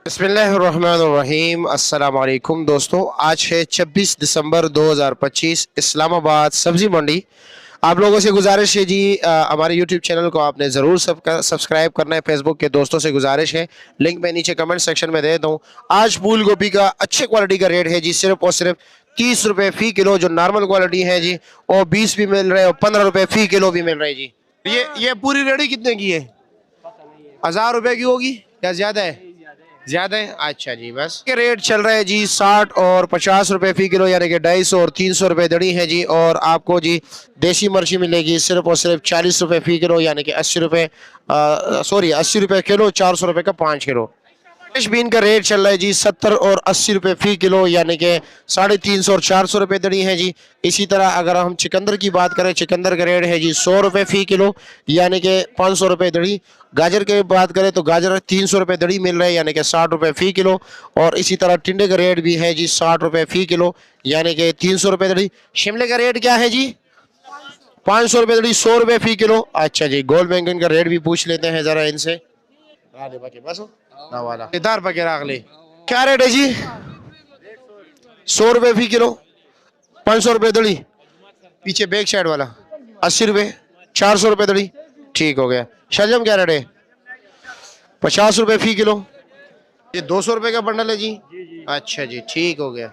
बिस्मिल्लाहिर्रहमानिर्रहीम। अस्सलाम वालेकुम दोस्तों, आज है 26 दिसंबर 2025, इस्लामाबाद सब्जी मंडी। आप लोगों से गुजारिश है जी, हमारे यूट्यूब चैनल को आपने ज़रूर सब्सक्राइब करना है। फेसबुक के दोस्तों से गुजारिश है, लिंक मैं नीचे कमेंट सेक्शन में दे दूँ। आज फूल गोभी का अच्छे क्वालिटी का रेट है जी, सिर्फ और सिर्फ 30 रुपये फ़ी किलो। जो नॉर्मल क्वालिटी है जी, और 20 भी मिल रहे हैं और 15 रुपये फ़ी किलो भी मिल रहे हैं जी। ये पूरी रेडी कितने की है? 1000 रुपये की होगी या ज़्यादा है? ज्यादा है, अच्छा जी। बस के रेट चल रहे हैं जी 60 और 50 रुपए फी किलो, यानी कि 250 और 300 रुपए दड़ी है जी। और आपको जी देसी मिर्ची मिलेगी सिर्फ और सिर्फ 40 रुपए फी किलो, यानी कि 80 रुपए 80 रुपए किलो, 400 रुपए का 5 किलो। फ्रेश बीन का रेट चल रहा है जी 70 और 80 रुपए फी किलो, यानी कि 350 और 400 रुपए दड़ी है जी। इसी तरह अगर हम चिकंदर की बात करें, चिकंदर का रेट है जी 100 रुपए फी किलो, यानी कि 500 रुपए दड़ी। गाजर की बात करें तो गाजर 300 रुपए दड़ी मिल रहे हैं, यानी कि 60 रुपए फी किलो। और इसी तरह टिंडे का रेट भी है जी 60 रुपए फी किलो, यानी कि 300 रुपए दड़ी। शिमले का रेट क्या है जी? 500 रुपए दड़ी, 100 रुपए फी किलो। अच्छा जी, गोल बैंगन का रेट भी पूछ लेते हैं जरा इनसे। बस इधर पके राख ले। क्या रेट है जी? 100 रुपए फी किलो, 500 रुपए दड़ी। पीछे बैक साइड वाला 80 रुपए, 400 रुपए दड़ी। ठीक हो गया। शलजम क्या रेट है? 50 रुपए फी किलो। ये 200 रुपए का बंडल है जी। अच्छा जी, ठीक हो गया।